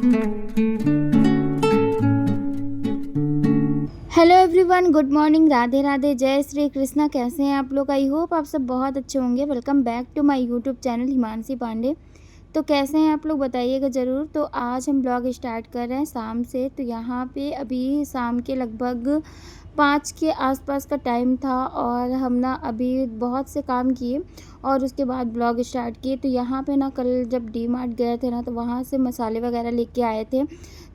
Hello everyone, good morning, Radhe Radhe, जय श्री कृष्णा। कैसे हैं आप लोग? आई होप आप सब बहुत अच्छे होंगे। Welcome back to my YouTube channel Himanshi Pandey. तो कैसे हैं आप लोग, बताइएगा ज़रूर। तो आज हम ब्लॉग स्टार्ट कर रहे हैं शाम से। तो यहाँ पे अभी शाम के लगभग 5 के आसपास का टाइम था और हम ना अभी बहुत से काम किए और उसके बाद ब्लॉग स्टार्ट किए। तो यहाँ पे ना कल जब डी मार्ट गए थे ना, तो वहाँ से मसाले वगैरह लेके आए थे।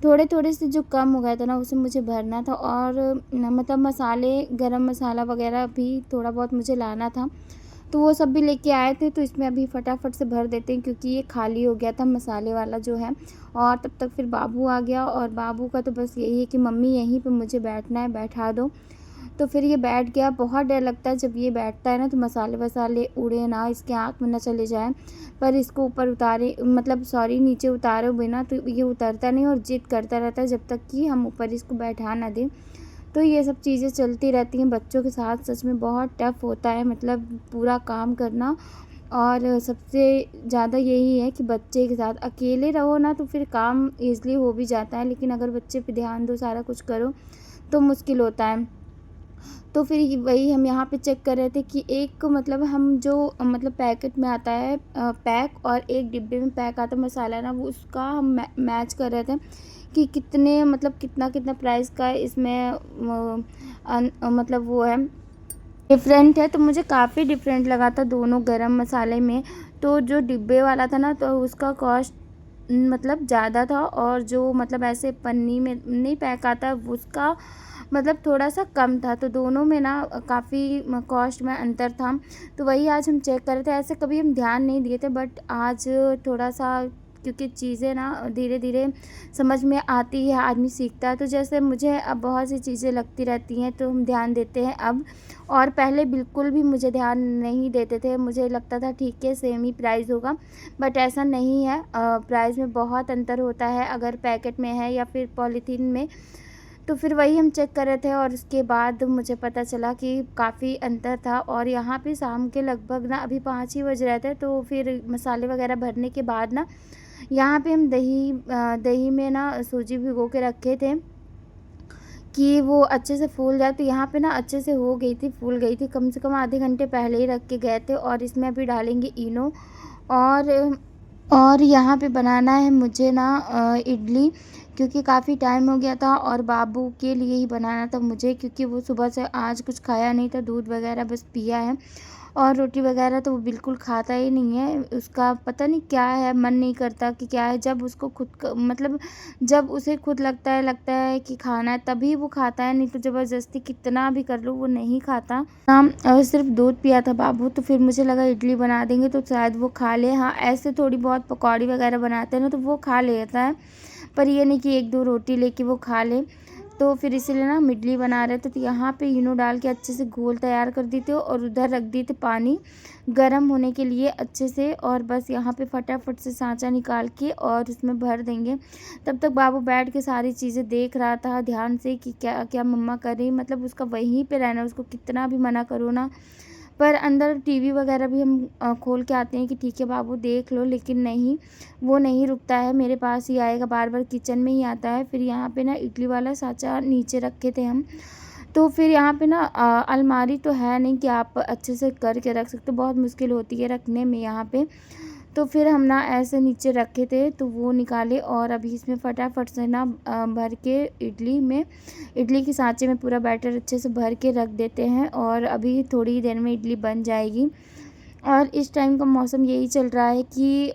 थोड़े थोड़े से जो कम हो गया था ना, उसे मुझे भरना था। और मतलब मसाले, गरम मसाला वगैरह भी थोड़ा बहुत मुझे लाना था, तो वो सब भी लेके आए थे। तो इसमें अभी फटाफट से भर देते हैं क्योंकि ये खाली हो गया था मसाले वाला जो है। और तब तक फिर बाबू आ गया और बाबू का तो बस यही है कि मम्मी यहीं पे मुझे बैठना है, बैठा दो। तो फिर ये बैठ गया। बहुत डर लगता है जब ये बैठता है ना, तो मसाले वसाले उड़े ना, इसके आँख में ना चले जाए। पर इसको ऊपर उतारे, मतलब सॉरी, नीचे उतारे बिना तो ये उतरता नहीं और जिद करता रहता है जब तक कि हम ऊपर इसको बैठा ना दें। तो ये सब चीज़ें चलती रहती हैं बच्चों के साथ। सच में बहुत टफ़ होता है, मतलब पूरा काम करना। और सबसे ज़्यादा यही है कि बच्चे के साथ अकेले रहो ना, तो फिर काम ईज़िली हो भी जाता है, लेकिन अगर बच्चे पे ध्यान दो, सारा कुछ करो, तो मुश्किल होता है। तो फिर वही हम यहाँ पे चेक कर रहे थे कि एक, मतलब हम जो मतलब पैकेट में आता है पैक, और एक डिब्बे में पैक आता है मसाला ना, वो उसका हम मैच कर रहे थे कि कितने, मतलब कितना कितना प्राइस का इसमें मतलब वो है, डिफरेंट है। तो मुझे काफ़ी डिफरेंट लगा था दोनों गरम मसाले में। तो जो डिब्बे वाला था ना, तो उसका कॉस्ट मतलब ज़्यादा था, और जो मतलब ऐसे पन्नी में नहीं पैक आता उसका मतलब थोड़ा सा कम था। तो दोनों में ना काफ़ी कॉस्ट में अंतर था। तो वही आज हम चेक कर रहे थे। ऐसे कभी हम ध्यान नहीं दिए थे, बट आज थोड़ा सा, क्योंकि चीज़ें ना धीरे धीरे समझ में आती है, आदमी सीखता है। तो जैसे मुझे अब बहुत सी चीज़ें लगती रहती हैं, तो हम ध्यान देते हैं अब। और पहले बिल्कुल भी मुझे ध्यान नहीं देते थे, मुझे लगता था ठीक है सेम ही प्राइस होगा, बट ऐसा नहीं है। प्राइस में बहुत अंतर होता है अगर पैकेट में है या फिर पॉलीथीन में। तो फिर वही हम चेक कर रहे थे और उसके बाद मुझे पता चला कि काफ़ी अंतर था। और यहाँ पे शाम के लगभग ना अभी 5 ही बज रहे थे। तो फिर मसाले वगैरह भरने के बाद ना, यहाँ पे हम दही में ना सूजी भिगो के रखे थे कि वो अच्छे से फूल जाए। तो यहाँ पे ना अच्छे से हो गई थी, फूल गई थी। कम से कम आधे घंटे पहले ही रख के गए थे। और इसमें अभी डालेंगे इनो। और यहाँ पे बनाना है मुझे ना इडली, क्योंकि काफ़ी टाइम हो गया था और बाबू के लिए ही बनाना था मुझे, क्योंकि वो सुबह से आज कुछ खाया नहीं था, दूध वगैरह बस पिया है। और रोटी वगैरह तो वो बिल्कुल खाता ही नहीं है। उसका पता नहीं क्या है, मन नहीं करता कि क्या है। जब उसको मतलब जब उसे खुद लगता है कि खाना है, तभी वो खाता है, नहीं तो ज़बरदस्ती कितना भी कर लो वो नहीं खाता। सिर्फ दूध पिया था बाबू। तो फिर मुझे लगा इडली बना देंगे तो शायद वो खा ले। हाँ, ऐसे थोड़ी बहुत पकौड़ी वगैरह बनाते हैं ना, तो वो खा लेता है, पर ये नहीं कि एक दो रोटी लेके वो खा ले। तो फिर इसीलिए ना हम इडली बना रहे थे। तो यहाँ पे इनो डाल के अच्छे से घोल तैयार कर दी थी और उधर रख दी थी पानी गर्म होने के लिए अच्छे से। और बस यहाँ पे फटाफट से सांचा निकाल के और उसमें भर देंगे। तब तक बाबू बैठ के सारी चीज़ें देख रहा था ध्यान से कि क्या क्या मम्मा कर रही। मतलब उसका वहीं पे रहना, उसको कितना भी मना करो ना। पर अंदर टीवी वगैरह भी हम खोल के आते हैं कि ठीक है बाबू देख लो, लेकिन नहीं, वो नहीं रुकता है, मेरे पास ही आएगा, बार बार किचन में ही आता है। फिर यहाँ पे ना इडली वाला सांचा नीचे रखे थे हम। तो फिर यहाँ पे ना अलमारी तो है नहीं कि आप अच्छे से करके रख सकते हो, बहुत मुश्किल होती है रखने में यहाँ पे। तो फिर हम ना ऐसे नीचे रखे थे, तो वो निकाले और अभी इसमें फटाफट से ना भर के इडली के सांचे में पूरा बैटर अच्छे से भर के रख देते हैं। और अभी थोड़ी ही देर में इडली बन जाएगी। और इस टाइम का मौसम यही चल रहा है कि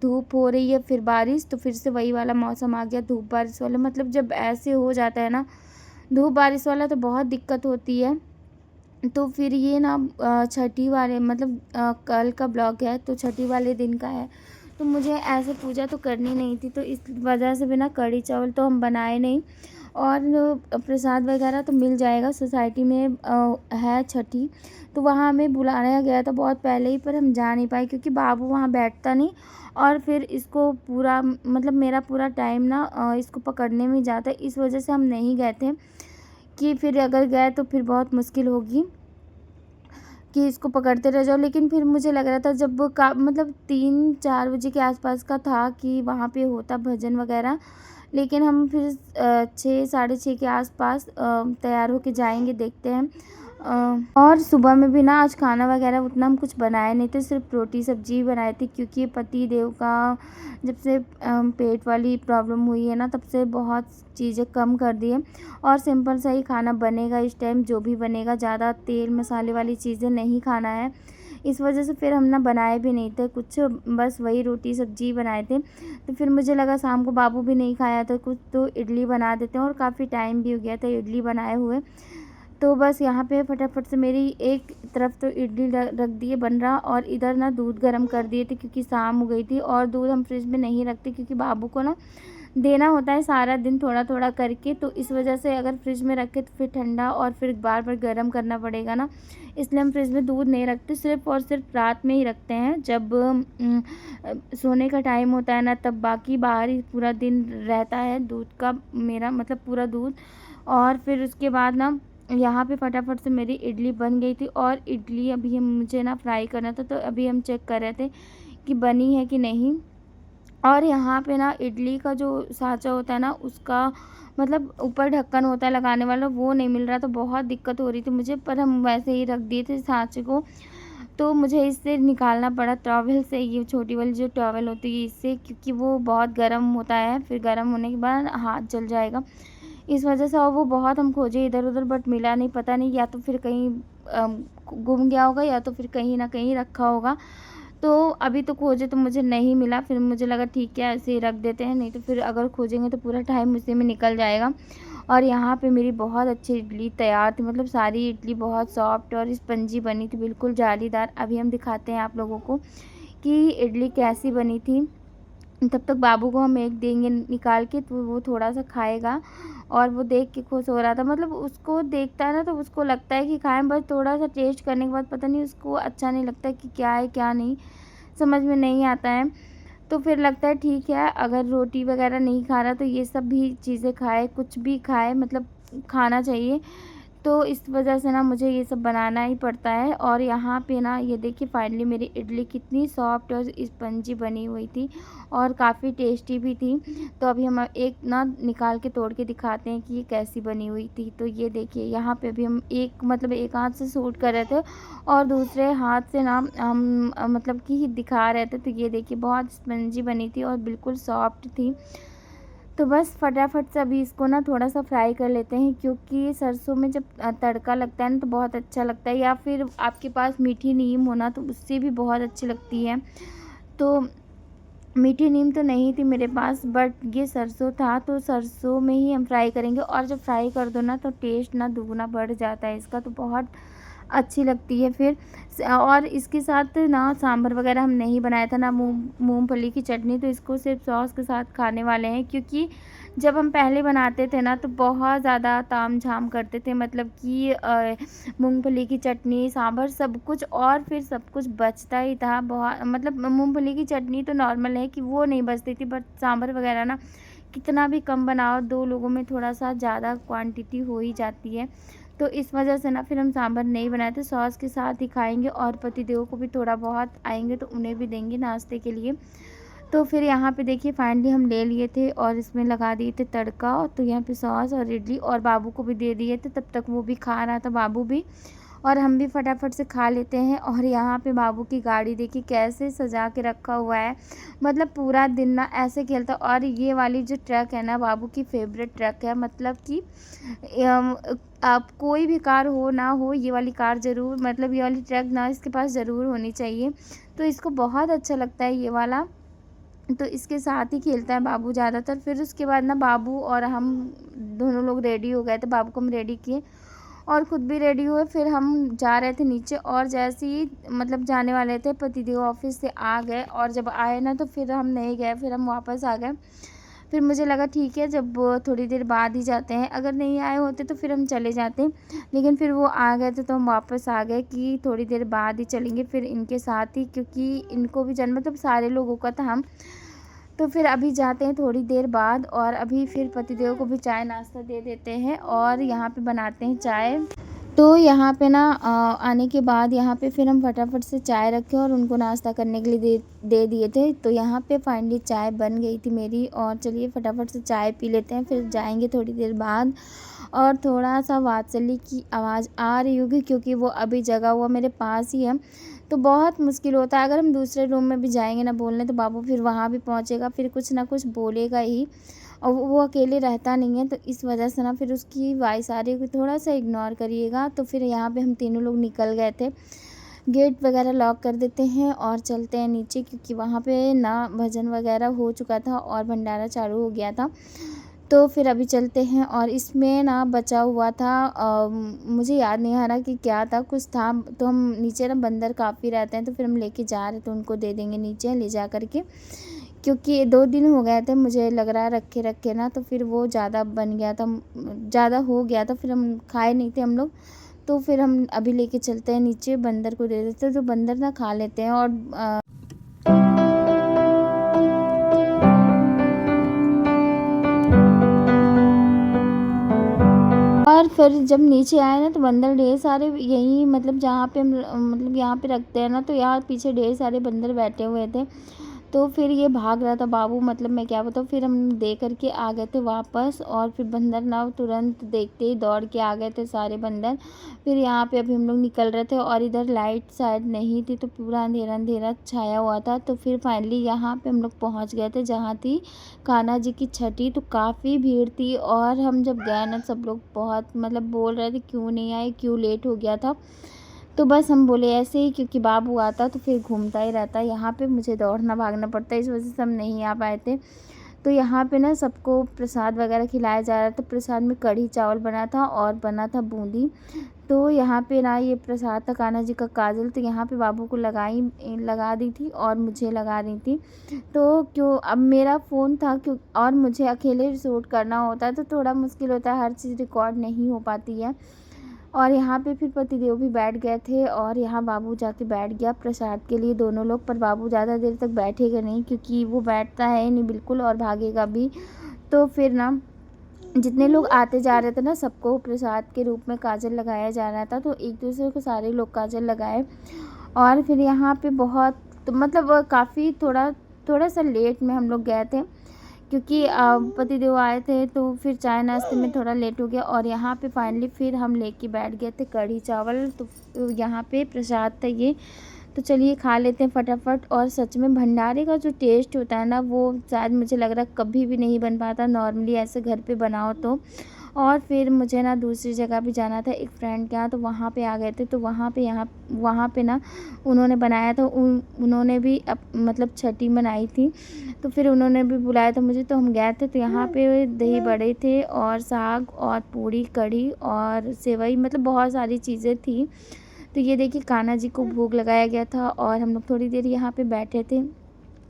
धूप हो रही है फिर बारिश, तो फिर से वही वाला मौसम आ गया, धूप बारिश वाला। मतलब जब ऐसे हो जाता है ना धूप बारिश वाला, तो बहुत दिक्कत होती है। तो फिर ये ना छठी वाले, मतलब कल का ब्लॉग है तो छठी वाले दिन का है। तो मुझे ऐसे पूजा तो करनी नहीं थी, तो इस वजह से बिना कढ़ी चावल तो हम बनाए नहीं। और प्रसाद वगैरह तो मिल जाएगा, सोसाइटी में है छठी, तो वहाँ हमें बुलाया गया था बहुत पहले ही, पर हम जा नहीं पाए क्योंकि बाबू वहाँ बैठता नहीं। और फिर इसको पूरा, मतलब मेरा पूरा टाइम ना इसको पकड़ने में जाता है, इस वजह से हम नहीं गए थे कि फिर अगर गए तो फिर बहुत मुश्किल होगी। कि इसको पकड़ते रह जाओ। लेकिन फिर मुझे लग रहा था जब वो का मतलब 3-4 बजे के आसपास का था कि वहाँ पे होता भजन वगैरह। लेकिन हम फिर 6 साढ़े 6 के आसपास तैयार होके जाएँगे, देखते हैं। और सुबह में भी ना आज खाना वगैरह उतना हम कुछ बनाए नहीं थे, सिर्फ रोटी सब्जी ही बनाए थे, क्योंकि पति देव का जब से पेट वाली प्रॉब्लम हुई है ना, तब से बहुत चीज़ें कम कर दी है और सिंपल सा ही खाना बनेगा इस टाइम। जो भी बनेगा, ज़्यादा तेल मसाले वाली चीज़ें नहीं खाना है। इस वजह से फिर हम ना बनाए भी नहीं थे कुछ, बस वही रोटी सब्जी ही बनाए थे। तो फिर मुझे लगा शाम को बाबू भी नहीं खाया था कुछ, तो इडली बना देते हैं, और काफ़ी टाइम भी हो गया था इडली बनाए हुए। तो बस यहाँ पे फटाफट से मेरी एक तरफ तो इडली रख दिए बन रहा, और इधर ना दूध गर्म कर दिए थे, क्योंकि शाम हो गई थी। और दूध हम फ्रिज में नहीं रखते, क्योंकि बाबू को ना देना होता है सारा दिन थोड़ा थोड़ा करके, तो इस वजह से अगर फ्रिज में रखे तो फिर ठंडा और फिर बार बार गर्म करना पड़ेगा ना, इसलिए हम फ्रिज में दूध नहीं रखते। सिर्फ और सिर्फ रात में ही रखते हैं, जब सोने का टाइम होता है ना, तब। बाकी बाहर ही पूरा दिन रहता है दूध का, मेरा मतलब पूरा दूध। और फिर उसके बाद ना यहाँ पे फटाफट से मेरी इडली बन गई थी, और इडली अभी हम मुझे ना फ्राई करना था, तो अभी हम चेक कर रहे थे कि बनी है कि नहीं। और यहाँ पे ना इडली का जो साँचा होता है ना, उसका मतलब ऊपर ढक्कन होता है लगाने वाला, वो नहीं मिल रहा, तो बहुत दिक्कत हो रही थी मुझे। पर हम वैसे ही रख दिए थे साँचे को, तो मुझे इससे निकालना पड़ा टॉवेल से, ये छोटी वाली जो टॉवेल होती है इससे, क्योंकि वो बहुत गर्म होता है, फिर गर्म होने के बाद हाथ जल जाएगा इस वजह से। और वो बहुत हम खोजे इधर-उधर, बट मिला नहीं, पता नहीं या तो फिर कहीं गुम गया होगा, या तो फिर कहीं न कहीं रखा होगा। तो अभी तो खोजे तो मुझे नहीं मिला, फिर मुझे लगा ठीक है ऐसे ही रख देते हैं, नहीं तो फिर अगर खोजेंगे तो पूरा टाइम उसी में निकल जाएगा। और यहाँ पे मेरी बहुत अच्छी इडली तैयार थी, मतलब सारी इडली बहुत सॉफ्ट और स्पंजी बनी थी, बिल्कुल जालीदार। अभी हम दिखाते हैं आप लोगों को कि इडली कैसी बनी थी। तब तक बाबू को हम एक देंगे निकाल के, तो वो थोड़ा-सा खाएगा, और वो देख के खुश हो रहा था। मतलब उसको देखता है ना, तो उसको लगता है कि खाएँ, बस थोड़ा-सा टेस्ट करने के बाद पता नहीं उसको अच्छा नहीं लगता कि क्या है क्या नहीं, समझ में नहीं आता है। तो फिर लगता है ठीक है, अगर रोटी वग़ैरह नहीं खा रहा तो ये सब भी चीज़ें खाए, कुछ भी खाए, मतलब खाना चाहिए। तो इस वजह से ना मुझे ये सब बनाना ही पड़ता है। और यहाँ पे ना ये देखिए फाइनली मेरी इडली कितनी सॉफ्ट और स्पंजी बनी हुई थी, और काफ़ी टेस्टी भी थी। तो अभी हम एक ना निकाल के तोड़ के दिखाते हैं कि ये कैसी बनी हुई थी। तो ये देखिए यहाँ पे भी हम एक मतलब एक हाथ से शूट कर रहे थे, और दूसरे हाथ से ना हम मतलब कि दिखा रहे थे। तो ये देखिए बहुत स्पंजी बनी थी और बिल्कुल सॉफ्ट थी। तो बस फटाफट से अभी इसको ना थोड़ा-सा फ्राई कर लेते हैं, क्योंकि सरसों में जब तड़का लगता है ना, तो बहुत अच्छा लगता है। या फिर आपके पास मीठी नीम हो ना, तो उससे भी बहुत अच्छी लगती है। तो मीठी नीम तो नहीं थी मेरे पास, बट ये सरसों था, तो सरसों में ही हम फ्राई करेंगे। और जब फ्राई कर दो ना, तो टेस्ट ना दुगना बढ़ जाता है इसका, तो बहुत अच्छी लगती है फिर। और इसके साथ ना सांभर वगैरह हम नहीं बनाया था, ना मूँगफली की चटनी, तो इसको सिर्फ सॉस के साथ खाने वाले हैं। क्योंकि जब हम पहले बनाते थे ना, तो बहुत ज़्यादा तामझाम करते थे, मतलब कि मूँगफली की चटनी, सांभर सब कुछ, और फिर सब कुछ बचता ही था। बहुत मतलब मूँगफली की चटनी तो नॉर्मल है कि वो नहीं बचती थी, बट सांभर वगैरह ना कितना भी कम बनाओ, 2 लोगों में थोड़ा-सा ज़्यादा क्वांटिटी हो ही जाती है। तो इस वजह से ना फिर हम सांभर नहीं बनाए थे, सॉस के साथ ही खाएँगे, और पतिदेव को भी थोड़ा बहुत आएँगे तो उन्हें भी देंगे नाश्ते के लिए। तो फिर यहाँ पे देखिए फाइनली हम ले लिए थे, और इसमें लगा दिए थे तड़का, तो यहाँ पे सॉस और इडली, और बाबू को भी दे दिए थे। तब तक वो भी खा रहा था, बाबू भी, और हम भी फटाफट से खा लेते हैं। और यहाँ पे बाबू की गाड़ी देखिए कैसे सजा के रखा हुआ है, मतलब पूरा दिन ना ऐसे खेलता। और ये वाली जो ट्रक है ना, बाबू की फेवरेट ट्रक है, मतलब कि आप कोई भी कार हो ना हो, ये वाली कार ज़रूर, मतलब ये वाली ट्रक ना इसके पास ज़रूर होनी चाहिए। तो इसको बहुत अच्छा लगता है ये वाला, तो इसके साथ ही खेलता है बाबू ज़्यादातर। फिर उसके बाद ना बाबू और हम दोनों लोग रेडी हो गए थे, बाबू को हम रेडी किए और खुद भी रेडी हुए। फिर हम जा रहे थे नीचे, और जैसे ही मतलब जाने वाले थे, पतिदेव ऑफिस से आ गए, और जब आए ना तो फिर हम नहीं गए, फिर हम वापस आ गए। फिर मुझे लगा ठीक है, जब थोड़ी देर बाद ही जाते हैं, अगर नहीं आए होते तो फिर हम चले जाते। लेकिन फिर वो आ गए थे, तो हम वापस आ गए कि थोड़ी देर बाद ही चलेंगे फिर इनके साथ ही, क्योंकि इनको भी जन्म, मतलब सारे लोगों का था। हम तो फिर अभी जाते हैं थोड़ी देर बाद, और अभी फिर पतिदेव को भी चाय नाश्ता दे देते हैं, और यहाँ पे बनाते हैं चाय। तो यहाँ पे ना आने के बाद यहाँ पे फिर हम फटाफट से चाय रखे और उनको नाश्ता करने के लिए दे दिए थे। तो यहाँ पे फाइनली चाय बन गई थी मेरी, और चलिए फटाफट से चाय पी लेते हैं, फिर जाएँगे थोड़ी देर बाद। और थोड़ा-सा वात्सल्य की आवाज़ आ रही होगी क्योंकि वो अभी जगा हुआ मेरे पास ही है। तो बहुत मुश्किल होता है, अगर हम दूसरे रूम में भी जाएँगे ना बोलने, तो बाबू फिर वहाँ भी पहुँचेगा, फिर कुछ ना कुछ बोलेगा ही। और वो अकेले रहता नहीं है, तो इस वजह से ना फिर उसकी वॉइस आ रही है, थोड़ा-सा इग्नोर करिएगा। तो फिर यहाँ पे हम तीनों लोग निकल गए थे। गेट वगैरह लॉक कर देते हैं और चलते हैं नीचे, क्योंकि वहाँ पे ना भजन वगैरह हो चुका था और भंडारा चालू हो गया था। तो फिर अभी चलते हैं, और इसमें ना बचा हुआ था मुझे याद नहीं आ रहा कि क्या था, कुछ था। तो हम नीचे ना बंदर काफ़ी रहते हैं, तो फिर हम लेके जा रहे थे, उनको दे देंगे नीचे ले जा कर के। क्योंकि 2 दिन हो गए थे, मुझे लग रहा है रखे-रखे ना, तो फिर वो ज़्यादा बन गया था, ज़्यादा हो गया था, फिर हम खाए नहीं थे हम लोग। तो फिर हम अभी लेके चलते हैं नीचे, बंदर को दे देते हैं, तो बंदर ना खा लेते हैं। और फिर जब नीचे आए ना, तो बंदर ढेर सारे यहीं, मतलब जहाँ पे हम मतलब यहाँ पे रखते हैं ना, तो यहाँ पीछे ढेर सारे बंदर बैठे हुए थे। तो फिर ये भाग रहा था बाबू, मतलब मैं क्या बताऊँ, फिर हम दे कर के आ गए थे वापस, और फिर बंदर ना तुरंत देखते ही दौड़ के आ गए थे सारे बंदर। फिर यहाँ पे अभी हम लोग निकल रहे थे, और इधर लाइट शायद नहीं थी, तो पूरा अंधेरा-अंधेरा छाया हुआ था। तो फिर फाइनली यहाँ पे हम लोग पहुँच गए थे, जहाँ थी कान्हा जी की छठी। तो काफ़ी भीड़ थी, और हम जब गए ना, सब लोग बहुत मतलब बोल रहे थे क्यों नहीं आए, क्यों लेट हो गया था। तो बस हम बोले ऐसे ही, क्योंकि बाबू आता तो फिर घूमता ही रहता है, यहाँ पे मुझे दौड़ना भागना पड़ता है, इस वजह से हम नहीं आ पाए थे। तो यहाँ पे ना सबको प्रसाद वगैरह खिलाया जा रहा था। प्रसाद में कढ़ी चावल बना था और बना था बूंदी। तो यहाँ पे ना ये प्रसाद था कान्हा जी का काजल, तो यहाँ पे बाबू को लगा दी थी और मुझे लगा रही थी। तो क्यों अब मेरा फ़ोन था, क्यों और मुझे अकेले शूट करना होता है, तो थोड़ा मुश्किल होता है, हर चीज़ रिकॉर्ड नहीं हो पाती है। और यहाँ पे फिर पतिदेव भी बैठ गए थे, और यहाँ बाबू जाके बैठ गया प्रसाद के लिए, दोनों लोग। पर बाबू ज़्यादा देर तक बैठेगा नहीं, क्योंकि वो बैठता है नहीं बिल्कुल, और भागेगा भी। तो फिर ना जितने लोग आते जा रहे थे ना, सबको प्रसाद के रूप में काजल लगाया जा रहा था, तो एक दूसरे को सारे लोग काजल लगाए। और फिर यहाँ पे बहुत, तो मतलब काफ़ी थोड़ा सा लेट में हम लोग गए थे, क्योंकि पतिदेव आए थे, तो फिर चाय नाश्ते में थोड़ा लेट हो गया। और यहाँ पे फाइनली फिर हम लेके बैठ गए थे कढ़ी चावल। तो यहाँ पे प्रसाद था ये, तो चलिए खा लेते हैं फटाफट। और सच में भंडारे का जो टेस्ट होता है ना, वो शायद मुझे लग रहा है कभी भी नहीं बन पाता नॉर्मली ऐसे घर पे बनाओ तो। और फिर मुझे ना दूसरी जगह भी जाना था एक फ्रेंड के यहाँ, तो वहाँ पे आ गए थे। तो वहाँ पे ना उन्होंने बनाया था, उन्होंने भी मतलब छठी मनाई थी, तो फिर उन्होंने भी बुलाया था मुझे, तो हम गए थे। तो यहाँ पे दही बड़े थे, और साग और पूड़ी कढ़ी और सेवई, मतलब बहुत सारी चीज़ें थी। तो ये देखिए कान्हा जी को भोग लगाया गया था, और हम लोग थोड़ी देर यहाँ पे बैठे थे,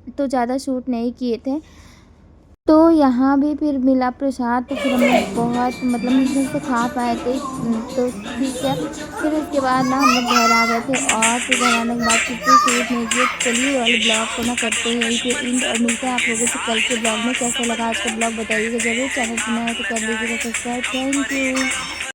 तो ज़्यादा शूट नहीं किए थे। तो यहाँ भी फिर मिला प्रसाद, तो फिर हम लोग बहुत मतलब मुश्किल से खा पाए थे। तो ठीक है, फिर उसके बाद ना हम लोग घर आ गए थे, और फिर घर आने के बाद फिर से शूट नहीं किए। तो चलिए वाले ब्लॉग को ना करते हैं यहीं पे एंड, और मिलते हैं आप लोगों से कल के ब्लॉग में। कैसा लगा आज का ब्लॉग बताइएगा ज़रूर, चैनल पर नया है तो कर लीजिएगा सब्सक्राइब। Thank you.